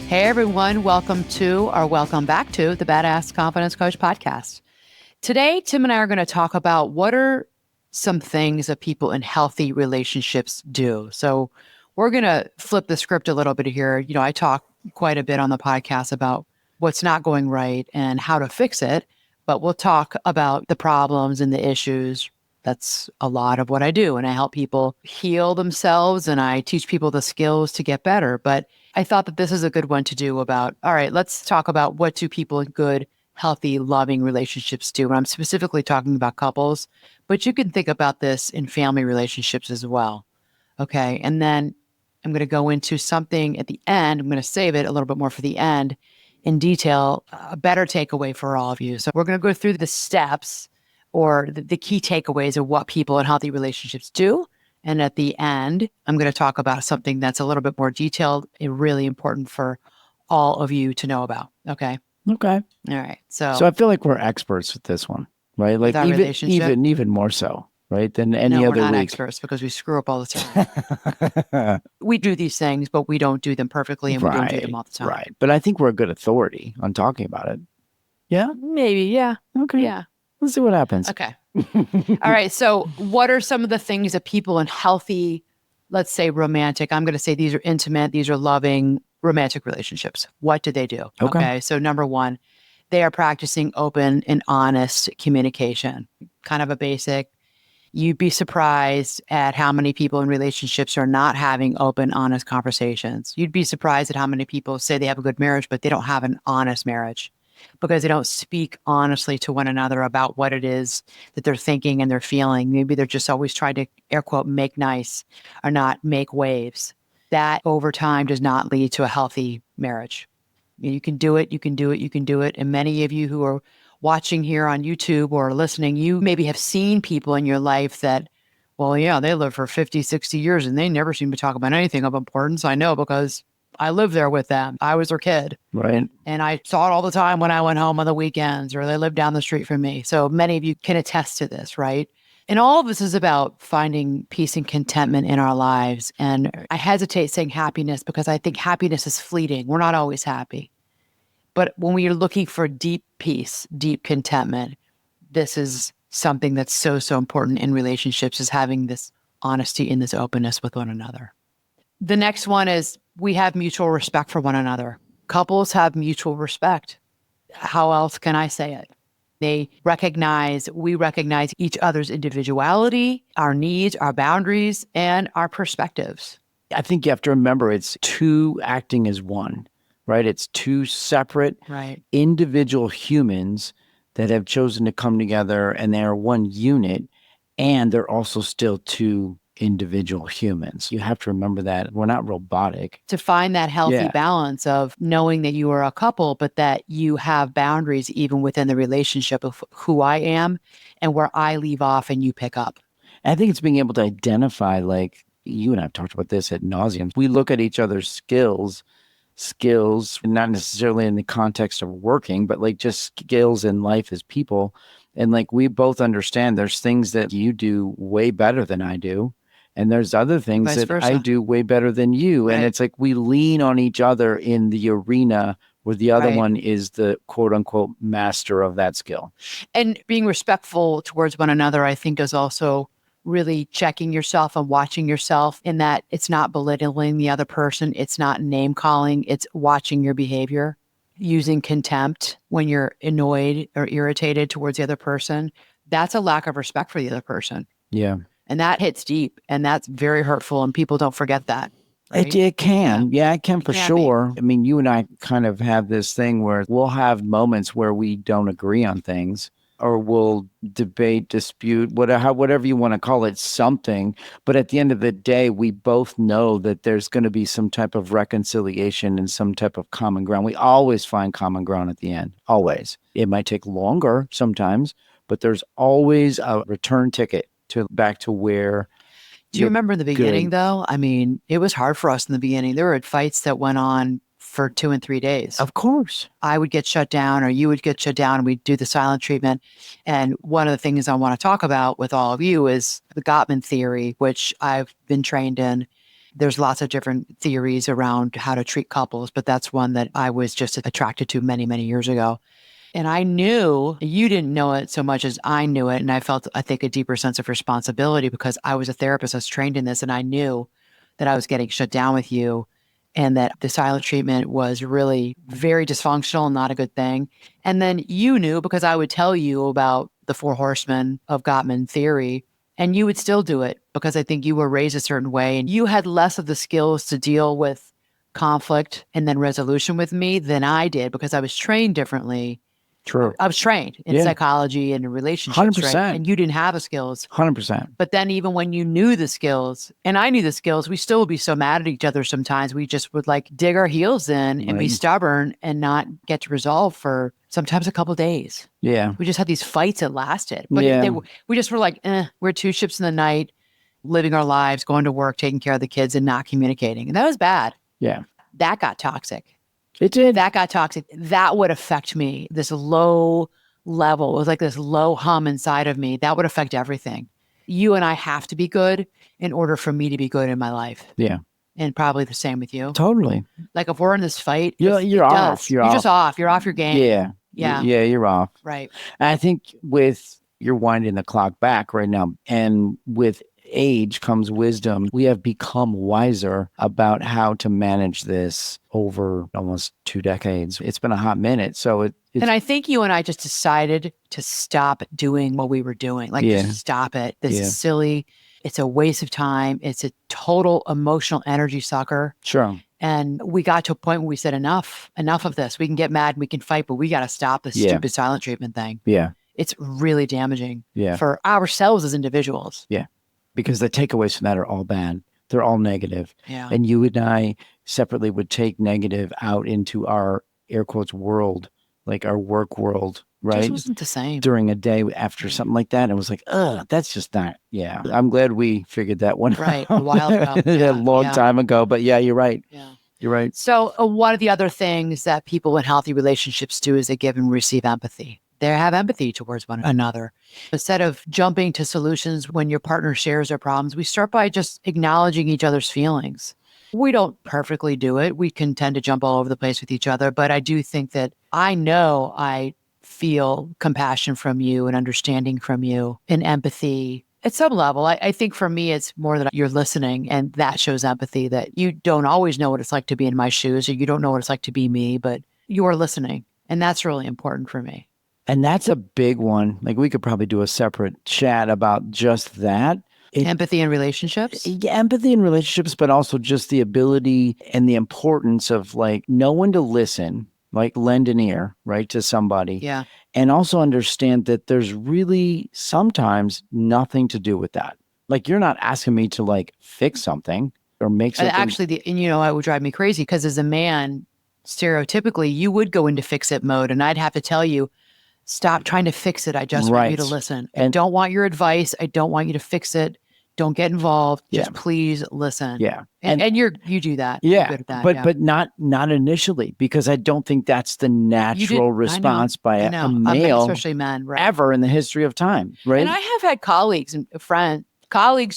Hey everyone, welcome back to the Badass Confidence Coach podcast. Today, Tim and I are going to talk about what are some things that people in healthy relationships do. So we're going to flip the script a little bit here. I talk quite a bit on the podcast about what's not going right and how to fix it, but we'll talk about the problems and the issues. That's a lot of what I do. And I help people heal themselves and I teach people the skills to get better. But I thought that this is a good one to do about, all right, let's talk about what do people in good, healthy, loving relationships do. And I'm specifically talking about couples, but you can think about this in family relationships as well. Okay. And then I'm going to go into something at the end. I'm going to save it a little bit more for the end in detail, a better takeaway for all of you. So we're going to go through the steps or the key takeaways of what people in healthy relationships do. And at the end, I'm going to talk about something that's a little bit more detailed and really important for all of you to know about. Okay. Okay. All right. So I feel like we're experts with this one, right? Like our even more so, right? Than any no, other we're not week. experts because we screw up all the time. We do these things, but we don't do them perfectly and we don't do them all the time. Right. But I think we're a good authority on talking about it. Yeah? Maybe. Yeah. Okay. Yeah. Let's see what happens. Okay. All right. So what are some of the things that people in healthy, let's say romantic, I'm going to say these are intimate, these are loving romantic relationships. What do they do? Okay. So number one, they are practicing open and honest communication. Kind of a basic. You'd be surprised at how many people in relationships are not having open, honest conversations. You'd be surprised at how many people say they have a good marriage, but they don't have an honest marriage because they don't speak honestly to one another about what it is that they're thinking and they're feeling. Maybe they're just always trying to, air quote, make nice or not make waves. That over time does not lead to a healthy marriage. You can do it. You can do it. You can do it. And many of you who are watching here on YouTube or listening, you maybe have seen people in your life that, well, yeah, they live for 50, 60 years and they never seem to talk about anything of importance. I know because I lived there with them. I was their kid. Right. And I saw it all the time when I went home on the weekends or they lived down the street from me. So many of you can attest to this, right? And all of this is about finding peace and contentment in our lives. And I hesitate saying happiness because I think happiness is fleeting. We're not always happy. But when we are looking for deep peace, deep contentment, this is something that's so, so important in relationships is having this honesty and this openness with one another. The next one is we have mutual respect for one another. Couples have mutual respect. How else can I say it? We recognize each other's individuality, our needs, our boundaries, and our perspectives. I think you have to remember it's two acting as one, right? It's two separate individual humans that have chosen to come together and they are one unit, and they're also still two individual humans. You have to remember that we're not robotic. To find that healthy balance of knowing that you are a couple, but that you have boundaries even within the relationship of who I am and where I leave off and you pick up. And I think it's being able to identify, like you and I have talked about this ad nauseum. We look at each other's skills, not necessarily in the context of working, but like just skills in life as people. And like we both understand there's things that you do way better than I do. And there's other things Vice that versa. I do way better than you. And it's like we lean on each other in the arena where the other one is the quote unquote master of that skill. And being respectful towards one another, I think, is also really checking yourself and watching yourself in that it's not belittling the other person. It's not name calling. It's watching your behavior, using contempt when you're annoyed or irritated towards the other person. That's a lack of respect for the other person. Yeah. And that hits deep and that's very hurtful. And people don't forget that. Right? It can. Yeah, it can for sure. I mean, you and I kind of have this thing where we'll have moments where we don't agree on things or we'll debate, dispute, whatever you want to call it, something. But at the end of the day, we both know that there's going to be some type of reconciliation and some type of common ground. We always find common ground at the end. Always. It might take longer sometimes, but there's always a return ticket back to where. Do you remember in the beginning, though? I mean, it was hard for us in the beginning. There were fights that went on for 2 and 3 days. Of course. I would get shut down or you would get shut down and we'd do the silent treatment. And one of the things I want to talk about with all of you is the Gottman theory, which I've been trained in. There's lots of different theories around how to treat couples, but that's one that I was just attracted to many, many years ago. And I knew you didn't know it so much as I knew it. And I felt, I think, a deeper sense of responsibility because I was a therapist. I was trained in this and I knew that I was getting shut down with you and that the silent treatment was really very dysfunctional and not a good thing. And then you knew because I would tell you about the four horsemen of Gottman theory and you would still do it because I think you were raised a certain way and you had less of the skills to deal with conflict and then resolution with me than I did because I was trained differently. True. I was trained in psychology and in relationships, 100%. right? And you didn't have the skills. 100%. But then even when you knew the skills and I knew the skills, we still would be so mad at each other sometimes. We just would like dig our heels in and be stubborn and not get to resolve for sometimes a couple of days. Yeah. We just had these fights that lasted. But we just were like, we're two ships in the night, living our lives, going to work, taking care of the kids and not communicating. And that was bad. Yeah. That got toxic. It did. That got toxic. That would affect me. This low level, it was like this low hum inside of me. That would affect everything. You and I have to be good in order for me to be good in my life. Yeah. And probably the same with you. Totally. Like if we're in this fight, you're off. You're just off. You're off your game. Yeah. Yeah. Yeah, you're off. Right. And I think you're winding the clock back right now. And with age comes wisdom. We have become wiser about how to manage this over almost 2 decades. It's been a hot minute. So and I think you and I just decided to stop doing what we were doing. Like, just stop it. This is silly. It's a waste of time. It's a total emotional energy sucker. Sure. And we got to a point where we said, enough of this. We can get mad and we can fight, but we got to stop this stupid silent treatment thing. Yeah. It's really damaging for ourselves as individuals. Yeah. Because the takeaways from that are all bad. They're all negative. Yeah. And you and I separately would take negative out into our air quotes world, like our work world, right? It wasn't the same. During a day after something like that. And it was like, that's just not, I'm glad we figured that one right. out. A while ago. A long time ago. But yeah, you're right. Yeah. You're right. So one of the other things that people in healthy relationships do is they give and receive empathy. They have empathy towards one another. Instead of jumping to solutions when your partner shares their problems, we start by just acknowledging each other's feelings. We don't perfectly do it. We can tend to jump all over the place with each other. But I do think that I know I feel compassion from you and understanding from you and empathy at some level. I think for me, it's more that you're listening and that shows empathy, that you don't always know what it's like to be in my shoes or you don't know what it's like to be me, but you're listening. And that's really important for me. And that's a big one. Like we could probably do a separate chat about just that. Empathy in relationships? Yeah, empathy in relationships, but also just the ability and the importance of like knowing to listen, like lend an ear, right, to somebody. Yeah. And also understand that there's really sometimes nothing to do with that. Like you're not asking me to like fix something or make something. Actually, it would drive me crazy because as a man, stereotypically, you would go into fix-it mode and I'd have to tell you, stop trying to fix it. I just want you to listen. I don't want your advice. I don't want you to fix it. Don't get involved. Just please listen. Yeah. And you do that. Yeah. You're good at that. But not initially, because I don't think that's the natural response by a male, especially men, right, ever in the history of time. Right. And I have had colleagues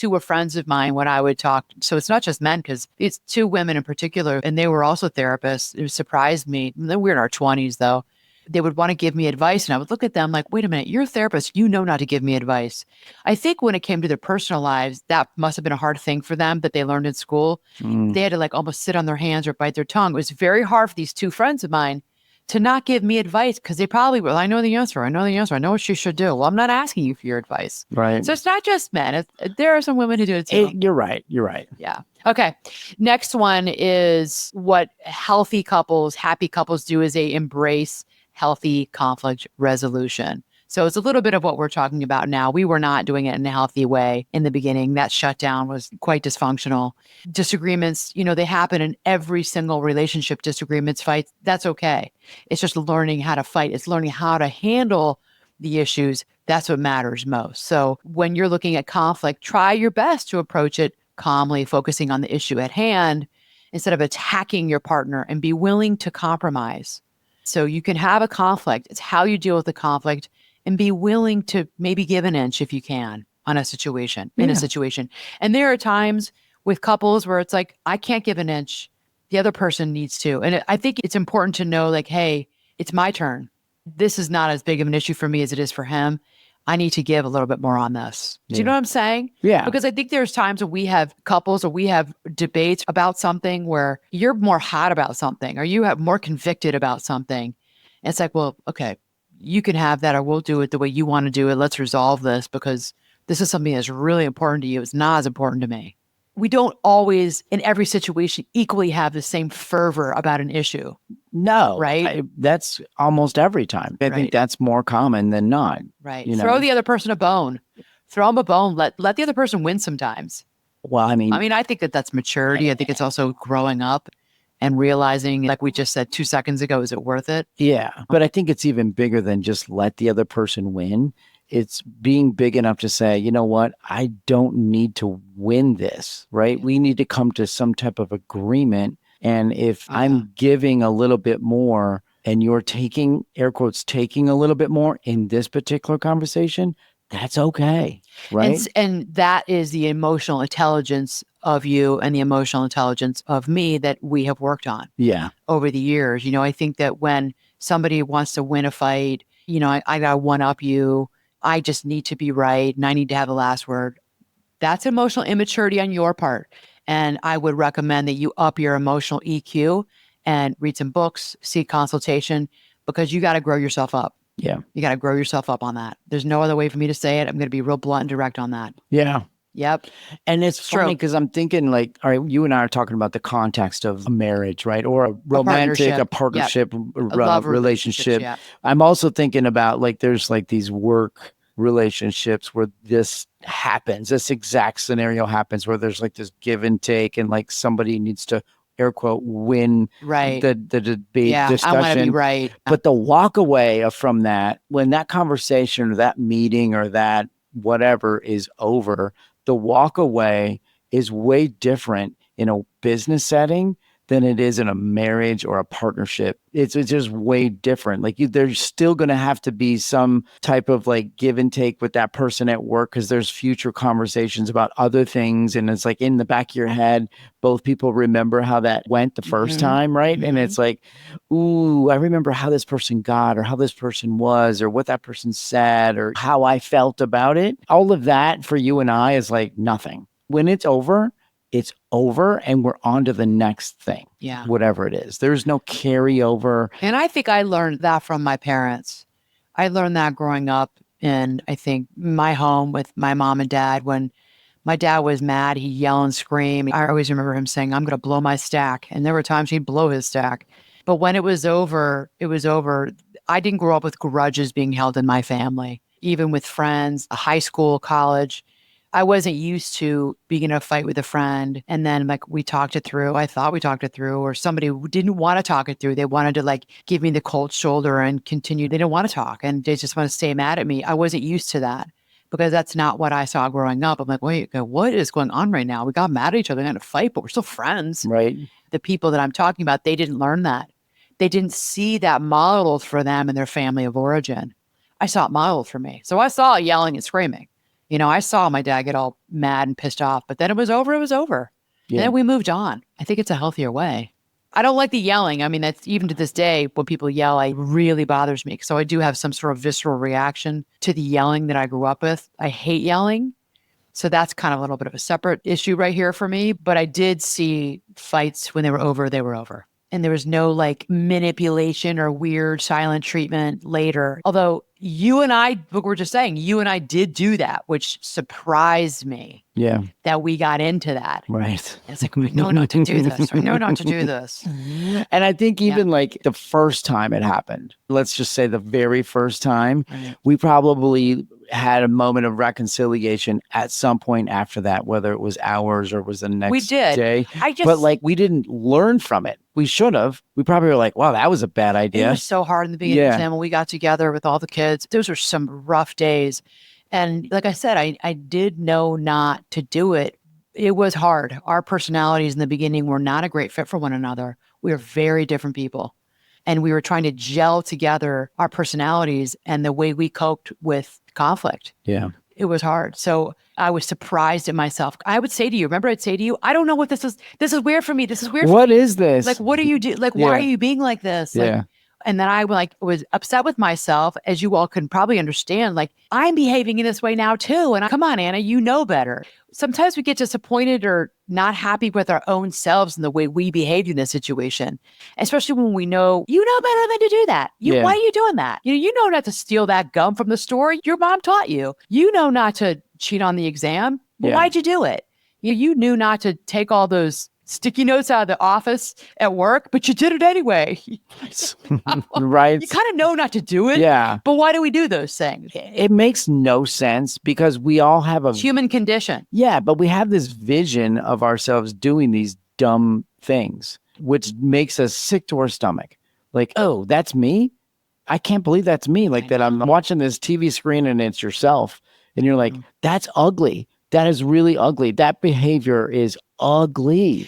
who were friends of mine when I would talk. So it's not just men, because it's two women in particular, and they were also therapists. It surprised me. We're in our 20s though. They would want to give me advice and I would look at them like, wait a minute, you're a therapist. You know not to give me advice. I think when it came to their personal lives, that must have been a hard thing for them that they learned in school. They had to like almost sit on their hands or bite their tongue. It was very hard for these two friends of mine to not give me advice because they probably were, I know the answer. I know what you should do. Well, I'm not asking you for your advice. Right. So it's not just men. There are some women who do it too. You're right. Yeah. Okay. Next one is what happy couples do is they embrace healthy conflict resolution. So it's a little bit of what we're talking about now. We were not doing it in a healthy way in the beginning. That shutdown was quite dysfunctional. Disagreements, they happen in every single relationship. Disagreements, fights, that's okay. It's just learning how to fight. It's learning how to handle the issues. That's what matters most. So when you're looking at conflict, try your best to approach it calmly, focusing on the issue at hand instead of attacking your partner, and be willing to compromise. So you can have a conflict. It's how you deal with the conflict, and be willing to maybe give an inch if you can on a situation, in a situation. And there are times with couples where it's like, I can't give an inch. The other person needs to. And I think it's important to know, like, hey, it's my turn. This is not as big of an issue for me as it is for him. I need to give a little bit more on this. Do you know what I'm saying? Yeah. Because I think there's times when we have couples or we have debates about something where you're more hot about something or you have more convicted about something. And it's like, well, okay, you can have that or we'll do it the way you want to do it. Let's resolve this because this is something that's really important to you. It's not as important to me. We don't always, in every situation, equally have the same fervor about an issue. No, right? That's almost every time. I think that's more common than not. Right. Throw the other person a bone. Throw them a bone. Let the other person win sometimes. Well, I mean, I think that's maturity. I think it's also growing up and realizing, like we just said 2 seconds ago, is it worth it? Yeah. But I think it's even bigger than just let the other person win. It's being big enough to say, you know what, I don't need to win this, right? We need to come to some type of agreement. And if I'm giving a little bit more and you're taking, air quotes, taking a little bit more in this particular conversation, that's okay, right? And that is the emotional intelligence of you and the emotional intelligence of me that we have worked on over the years. I think that when somebody wants to win a fight, I got to one up you. I just need to be right and I need to have the last word. That's emotional immaturity on your part. And I would recommend that you up your emotional EQ and read some books, seek consultation, because you got to grow yourself up. Yeah. You got to grow yourself up on that. There's no other way for me to say it. I'm going to be real blunt and direct on that. Yeah. Yep. And it's funny because I'm thinking like, all right, you and I are talking about the context of a marriage, right? Or a romantic, a partnership, love relationship. Yeah. I'm also thinking about like, there's like these work relationships where this happens, this exact scenario happens where there's like this give and take and like somebody needs to air quote win the debate discussion. I want to be right. But the walk away from that, when that conversation or that meeting or that whatever is over, the walk away is way different in a business setting than it is in a marriage or a partnership. It's just way different. Like there's still going to have to be some type of like give and take with that person at work because there's future conversations about other things. And it's like in the back of your head, both people remember how that went the first time, right? Mm-hmm. And it's like, ooh, I remember how this person got or how this person was or what that person said or how I felt about it. All of that for you and I is like nothing. When it's over and we're on to the next thing. Yeah. Whatever it is. There's no carryover. And I think I learned that from my parents. I learned that growing up in, I think, my home with my mom and dad. When my dad was mad, he'd yell and scream. I always remember him saying, I'm going to blow my stack. And there were times he'd blow his stack. But when it was over, it was over. I didn't grow up with grudges being held in my family, even with friends, high school, college. I wasn't used to being in a fight with a friend and then like we talked it through. I thought we talked it through, or somebody didn't want to talk it through. They wanted to like give me the cold shoulder and continue. They didn't want to talk and they just want to stay mad at me. I wasn't used to that because that's not what I saw growing up. I'm like, wait, what is going on right now? We got mad at each other, we had to fight, but we're still friends. Right. The people that I'm talking about, they didn't learn that. They didn't see that modeled for them and their family of origin. I saw it modeled for me. So I saw yelling and screaming. I saw my dad get all mad and pissed off, but then it was over. Yeah. And then we moved on. I think it's a healthier way. I don't like the yelling. I mean, that's even to this day, when people yell, it really bothers me. So I do have some sort of visceral reaction to the yelling that I grew up with. I hate yelling. So that's kind of a little bit of a separate issue right here for me. But I did see fights when they were over, they were over. And there was no like manipulation or weird silent treatment later. Although you and I, what we're just saying, you and I did do that, which surprised me. Yeah. That we got into that. Right. It's like, we know not to do this. We know not to do this. And I think even like the first time it happened, let's just say the very first time, we probably had a moment of reconciliation at some point after that, whether it was hours or was the next day. But like we didn't learn from it. We should have. We probably were like, wow, that was a bad idea. It was so hard in the beginning, Tim, when we got together with all the kids. Those were some rough days. And like I said, I did know not to do it. It was hard. Our personalities in the beginning were not a great fit for one another. We were very different people. And we were trying to gel together our personalities and the way we coped with conflict. Yeah. It was hard. So I was surprised at myself. I would say to you, remember I'd say to you, I don't know what this is. This is weird for me. This is weird. What is this? Like, what do you do? Like, why Yeah. are you being like this? Like, Yeah. and then I was upset with myself, as you all can probably understand. Like, I'm behaving in this way now too. And come on, Anna, you know better. Sometimes we get disappointed or not happy with our own selves and the way we behaved in this situation, especially when we know you know better than to do that. Yeah. Why are you doing that? You know not to steal that gum from the store. Your mom taught you. You know not to cheat on the exam. But Yeah. why'd you do it? You knew not to take all those sticky notes out of the office at work, but you did it anyway. Right. You kind of know not to do it. Yeah. But why do we do those things? It makes no sense because we all have a Human condition. Yeah, but we have this vision of ourselves doing these dumb things, which makes us sick to our stomach. Like, oh, that's me? I can't believe that's me. Like that I'm watching this TV screen and it's yourself. And you're like, that's ugly. That is really ugly. That behavior is ugly.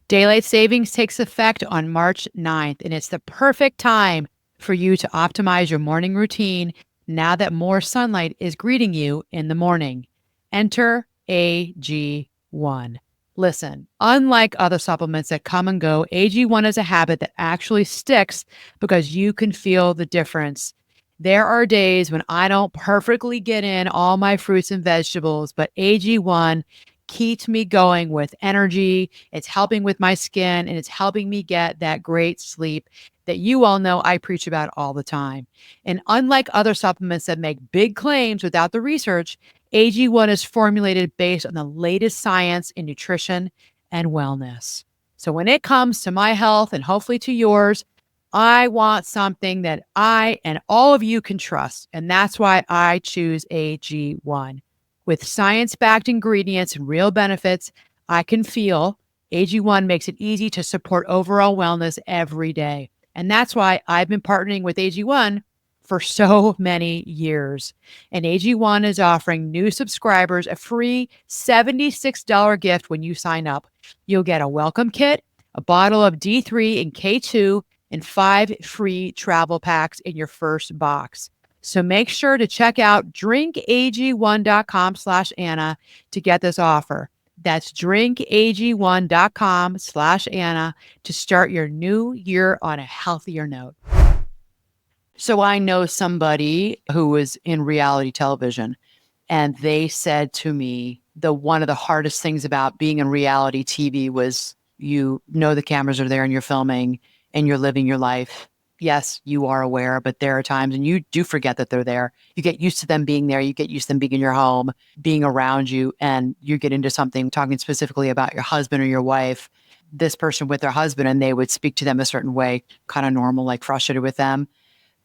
Daylight savings takes effect on March 9th, and it's the perfect time for you to optimize your morning routine now that more sunlight is greeting you in the morning. Enter AG1. Listen, unlike other supplements that come and go, AG1 is a habit that actually sticks because you can feel the difference. There are days when I don't perfectly get in all my fruits and vegetables, but AG1 keeps me going with energy. It's helping with my skin and it's helping me get that great sleep that you all know I preach about all the time. And unlike other supplements that make big claims without the research, AG1 is formulated based on the latest science in nutrition and wellness. So when it comes to my health and hopefully to yours, I want something that I and all of you can trust. And that's why I choose AG1. With science-backed ingredients and real benefits, I can feel AG1 makes it easy to support overall wellness every day. And that's why I've been partnering with AG1 for so many years. And AG1 is offering new subscribers a free $76 gift when you sign up. You'll get a welcome kit, a bottle of D3 and K2, and 5 free travel packs in your first box. So make sure to check out drinkag1.com/Anna to get this offer. That's drinkag1.com/Anna to start your new year on a healthier note. So I know somebody who was in reality television, and they said to me, one of the hardest things about being in reality TV was you know the cameras are there and you're filming and you're living your life. Yes, you are aware, but there are times and you do forget that they're there. You get used to them being there. You get used to them being in your home, being around you, and you get into something talking specifically about your husband or your wife, this person with their husband, and they would speak to them a certain way, kind of normal, like frustrated with them.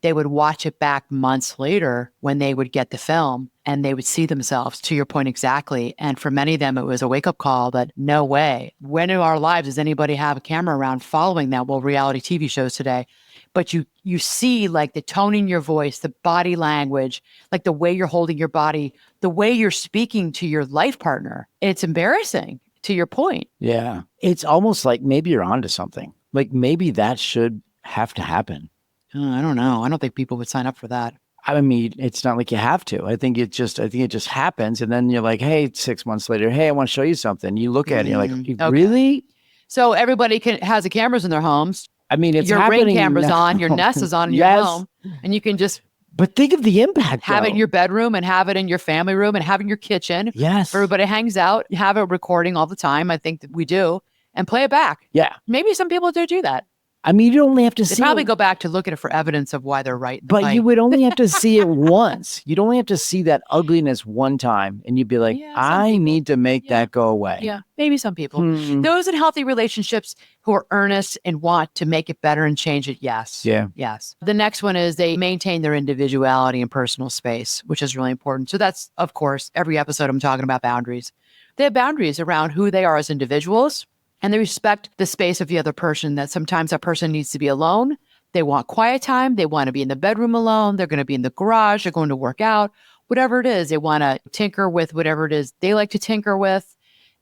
They would watch it back months later when they would get the film and they would see themselves, to your point exactly. And for many of them, it was a wake-up call that no way. When in our lives does anybody have a camera around following that? Well, reality TV shows today. But you see like the tone in your voice, the body language, like the way you're holding your body, the way you're speaking to your life partner. It's embarrassing, to your point. Yeah. It's almost like maybe you're onto something. Like maybe that should have to happen. I don't know. I don't think people would sign up for that. I mean, it's not like you have to. I think it just happens. And then you're like, hey, 6 months later, hey, I want to show you something. You look at it and you're like, okay. Really? So everybody has the cameras in their homes. I mean, it's your happening Ring camera's now. on, your Nest is on in Yes. your home, and you can just But think of the impact. have it in though. your bedroom and have it in your family room and have it in your kitchen. Yes. Everybody hangs out, you have it recording all the time. I think that we do, and play it back. Yeah. Maybe some people do that. I mean, you only have to They see probably it, go back to look at it for evidence of why they're right. but you would only have to see it once. You'd only have to see that ugliness one time, and you'd be like, Yeah, some I people. need to make that go away. Yeah, maybe some people. Hmm. Those in healthy relationships who are earnest and want to make it better and change it, yes. Yeah. Yes. The next one is they maintain their individuality and personal space, which is really important. So that's, of course, every episode I'm talking about boundaries. They have boundaries around who they are as individuals, and they respect the space of the other person, that sometimes that person needs to be alone. They want quiet time. They want to be in the bedroom alone. They're going to be in the garage. They're going to work out, whatever it is. They want to tinker with whatever it is they like to tinker with.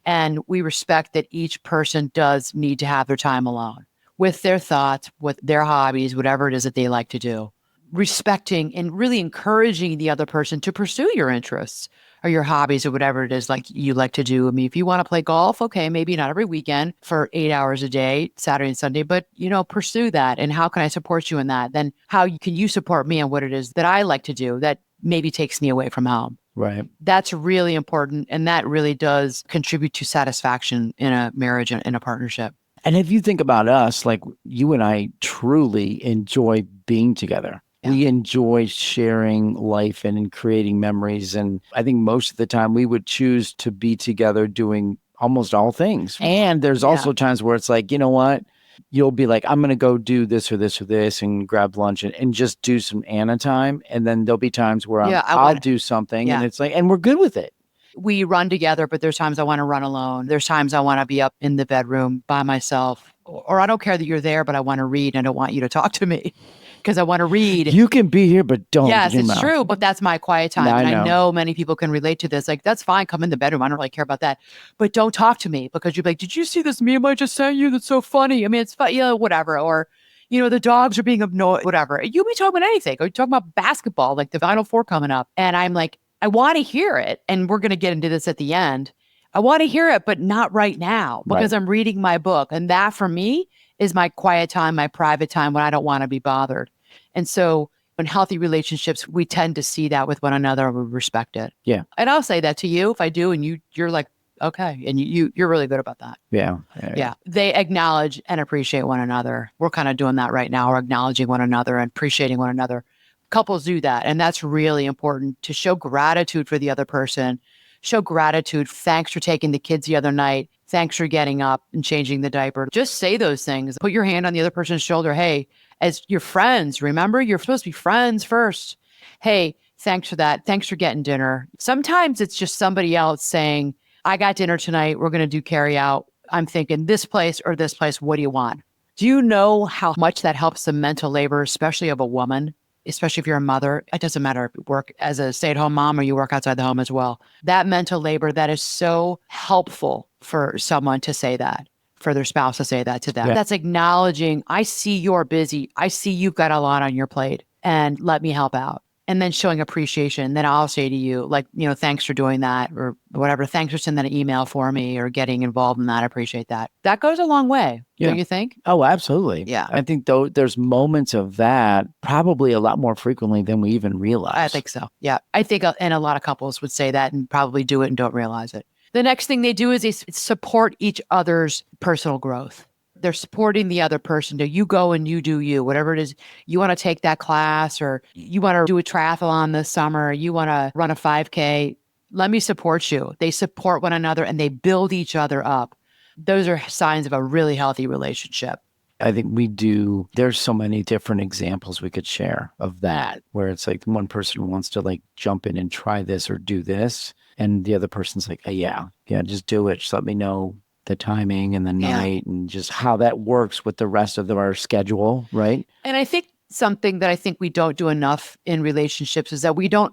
And we respect that each person does need to have their time alone with their thoughts, with their hobbies, whatever it is that they like to do. respecting and really encouraging the other person to pursue your interests or your hobbies or whatever it is like you like to do. I mean, if you want to play golf, okay, maybe not every weekend for 8 hours a day, Saturday and Sunday, but pursue that. And how can I support you in that? Then how can you support me in what it is that I like to do that maybe takes me away from home? Right. That's really important. And that really does contribute to satisfaction in a marriage and in a partnership. And if you think about us, like you and I truly enjoy being together. Yeah. We enjoy sharing life and creating memories. And I think most of the time we would choose to be together doing almost all things. And there's also times where it's like, you know what? You'll be like, I'm going to go do this or this or this and grab lunch and just do some Anna time. And then there'll be times where I'll do something and it's like, and we're good with it. We run together, but there's times I want to run alone. There's times I want to be up in the bedroom by myself, or I don't care that you're there, but I want to read. And I don't want you to talk to me because I want to read. You can be here, but don't. Yes, it's true, but that's my quiet time. And I know many people can relate to this. Like, that's fine. Come in the bedroom. I don't really care about that. But don't talk to me because you're like, did you see this meme I just sent you? That's so funny. I mean, it's fun, whatever. Or, the dogs are being annoyed, whatever. You'll be talking about anything. Or you're talking about basketball, like the Final Four coming up. And I'm like, I want to hear it. And we're going to get into this at the end. I want to hear it, but not right now because I'm reading my book. And that for me is my quiet time, my private time when I don't want to be bothered. And so in healthy relationships, we tend to see that with one another and we respect it. Yeah. And I'll say that to you if I do. And you're like, okay. And you're really good about that. Yeah. They acknowledge and appreciate one another. We're kind of doing that right now. We're acknowledging one another and appreciating one another. Couples do that. And that's really important to show gratitude for the other person. Show gratitude. Thanks for taking the kids the other night. Thanks for getting up and changing the diaper. Just say those things. Put your hand on the other person's shoulder. Hey, as your friends, remember, you're supposed to be friends first. Hey, thanks for that. Thanks for getting dinner. Sometimes it's just somebody else saying, I got dinner tonight. We're going to do carry out. I'm thinking this place or this place. What do you want? Do you know how much that helps the mental labor, especially of a woman? Especially if you're a mother, it doesn't matter if you work as a stay-at-home mom or you work outside the home as well. That mental labor, that is so helpful for someone to say that, for their spouse to say that to them. Yeah. That's acknowledging, I see you're busy. I see you've got a lot on your plate and let me help out. And then showing appreciation. Then I'll say to you, like, thanks for doing that or whatever. Thanks for sending that email for me or getting involved in that. I appreciate that. That goes a long way. Yeah. Don't you think? Oh, absolutely. Yeah. I think though there's moments of that probably a lot more frequently than we even realize. I think so. Yeah. I think, and a lot of couples would say that and probably do it and don't realize it. The next thing they do is they support each other's personal growth. They're supporting the other person. You go and you do you, whatever it is. You want to take that class or you want to do a triathlon this summer. You want to run a 5K. Let me support you. They support one another and they build each other up. Those are signs of a really healthy relationship. I think we do. There's so many different examples we could share of that, where it's like one person wants to like jump in and try this or do this. And the other person's like, yeah, just do it. Just let me know the timing and the night and just how that works with the rest of our schedule, right? And I think something that I think we don't do enough in relationships is that we don't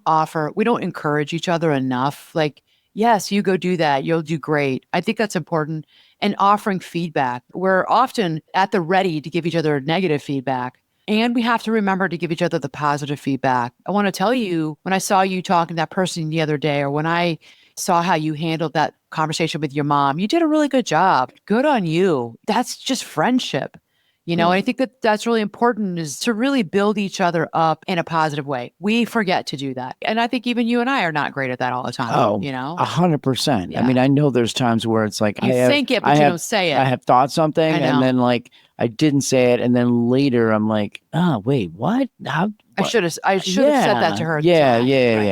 encourage each other enough. Like, yes, you go do that. You'll do great. I think that's important. And offering feedback. We're often at the ready to give each other negative feedback. And we have to remember to give each other the positive feedback. I want to tell you, when I saw you talking to that person the other day, or when I saw how you handled that conversation with your mom, you did a really good job. Good on you. That's just friendship. And I think that that's really important, is to really build each other up in a positive way. We forget to do that. And I think even you and I are not great at that all the time. Oh, 100%. Yeah. I mean, I know there's times where it's like, you think it, but you don't say it. I have thought something and then like, I didn't say it. And then later I'm like, oh, wait, what? How? I should have said that to her. Yeah,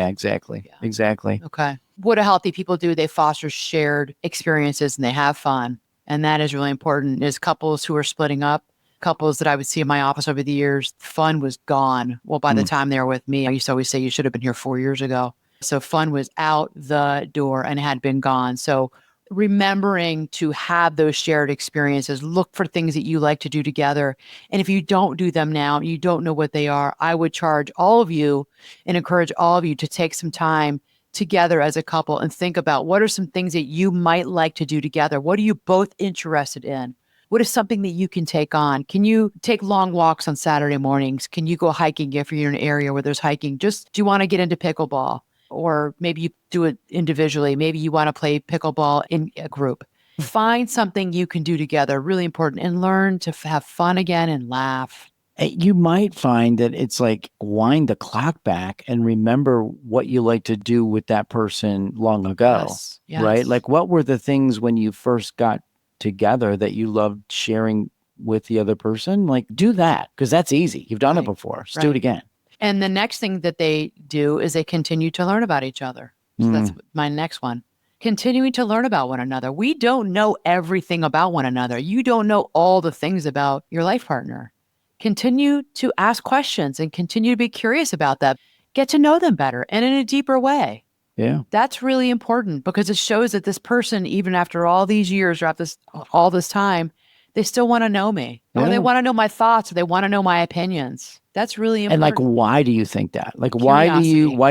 exactly. Yeah. Exactly. Okay. What do healthy people do? They foster shared experiences and they have fun. And that is really important. Is couples who are splitting up, couples that I would see in my office over the years, fun was gone. Well, by the time they were with me, I used to always say, you should have been here 4 years ago. So fun was out the door and had been gone. So remembering to have those shared experiences, look for things that you like to do together. And if you don't do them now, you don't know what they are, I would charge all of you and encourage all of you to take some time together as a couple and think about what are some things that you might like to do together. What are you both interested in? What is something that you can take on? Can you take long walks on Saturday mornings? Can you go hiking if you're in an area where there's hiking? Just do you want to get into pickleball? Or maybe you do it individually. Maybe you want to play pickleball in a group. Find something you can do together, really important, and learn to have fun again and laugh. You might find that it's like wind the clock back and remember what you like to do with that person long ago, right? Like what were the things when you first got together that you loved sharing with the other person? Like do that because that's easy. You've done it before. Just do it again. And the next thing that they do is they continue to learn about each other. So that's my next one. Continuing to learn about one another. We don't know everything about one another. You don't know all the things about your life partner. Continue to ask questions and continue to be curious about them. Get to know them better and in a deeper way. Yeah. That's really important because it shows that this person, even after all these years or after all this time, they still want to know me. Or they want to know my thoughts, or they want to know my opinions. That's really important. And like, why do you think that? Like, why do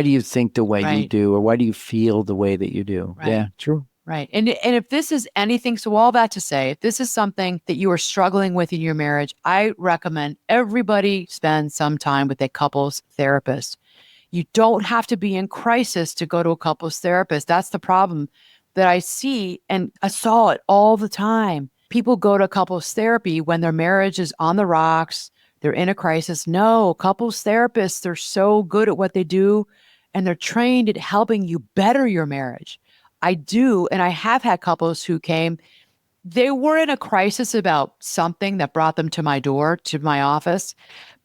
you think the way you do, or why do you feel the way that you do? Yeah, true. Right. And if this is anything, so all that to say, if this is something that you are struggling with in your marriage, I recommend everybody spend some time with a couples therapist. You don't have to be in crisis to go to a couples therapist. That's the problem that I see, and I saw it all the time. People go to couples therapy when their marriage is on the rocks, they're in a crisis. No, couples therapists, they're so good at what they do, and they're trained at helping you better your marriage. I do, and I have had couples who came, they were in a crisis about something that brought them to my door, to my office,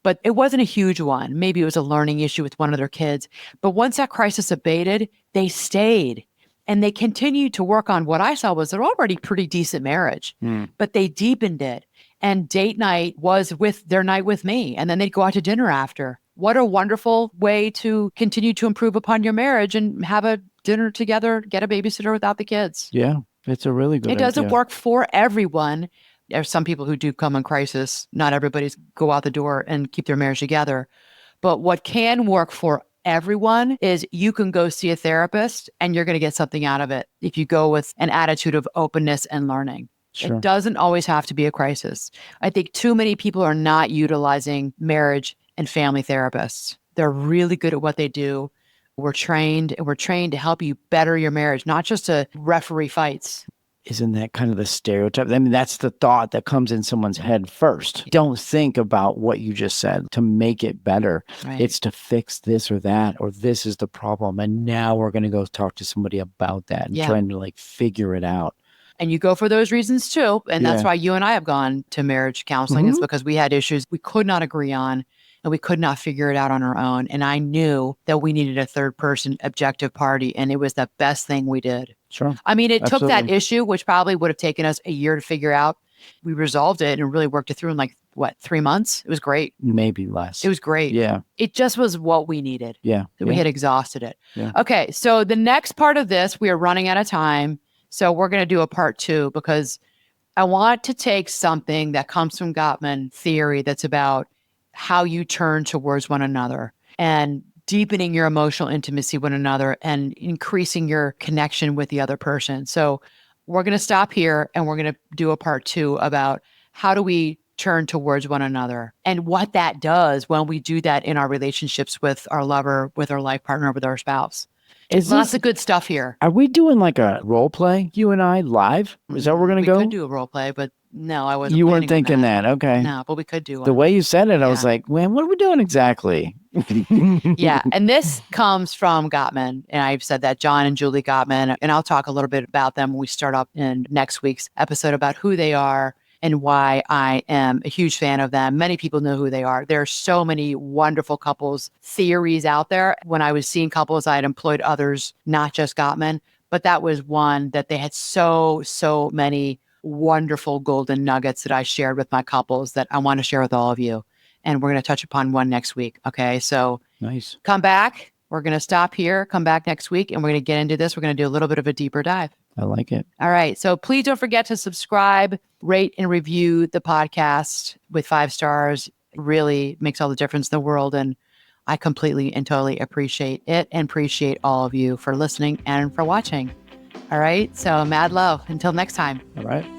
but it wasn't a huge one. Maybe it was a learning issue with one of their kids. But once that crisis abated, they stayed. And they continued to work on what I saw was their already pretty decent marriage, but they deepened it. And date night was with their night with me. And then they'd go out to dinner after. What a wonderful way to continue to improve upon your marriage and have a dinner together, get a babysitter without the kids. Yeah, it's a really good idea. It doesn't work for everyone. There's some people who do come in crisis. Not everybody's go out the door and keep their marriage together. But what can work for everyone is you can go see a therapist and you're going to get something out of it if you go with an attitude of openness and learning. It doesn't always have to be a crisis. I think too many people are not utilizing marriage and family therapists. They're really good at what they do. We're trained to help you better your marriage, not just to referee fights. Isn't that kind of the stereotype? I mean, that's the thought that comes in someone's head first. Don't think about what you just said to make it better. It's to fix this or that, or this is the problem. And now we're going to go talk to somebody about that and trying to like figure it out. And you go for those reasons too. And that's why you and I have gone to marriage counseling. It's because we had issues we could not agree on and we could not figure it out on our own. And I knew that we needed a third person objective party. And it was the best thing we did. Sure. I mean, it took that issue, which probably would have taken us a year to figure out. We resolved it and really worked it through in 3 months? It was great. Maybe less. It was great. Yeah. It just was what we needed. Yeah. We had exhausted it. Yeah. Okay. So the next part of this, we are running out of time. So we're going to do a part 2 because I want to take something that comes from Gottman theory that's about how you turn towards one another and deepening your emotional intimacy with one another and increasing your connection with the other person. So we're going to stop here and we're going to do a part 2 about how do we turn towards one another and what that does when we do that in our relationships with our lover, with our life partner, with our spouse. Lots of good stuff here. Are we doing like a role play, you and I, live? Is that where we're going to go? We could do a role play, but no, I wasn't. You weren't thinking that. Okay. No, but we could do one. The way you said it, I was like, man, what are we doing exactly? Yeah. And this comes from Gottman. And I've said that, John and Julie Gottman. And I'll talk a little bit about them when we start up in next week's episode about who they are and why I am a huge fan of them. Many people know who they are. There are so many wonderful couples theories out there. When I was seeing couples, I had employed others, not just Gottman, but that was one that they had so many wonderful golden nuggets that I shared with my couples that I want to share with all of you. And we're going to touch upon one next week. Okay. So nice. Come back. We're going to stop here, come back next week, and we're going to get into this. We're going to do a little bit of a deeper dive. I like it. All right. So please don't forget to subscribe, rate, and review the podcast with 5 stars. It really makes all the difference in the world. And I completely and totally appreciate it and appreciate all of you for listening and for watching. All right. So mad love. Until next time. All right.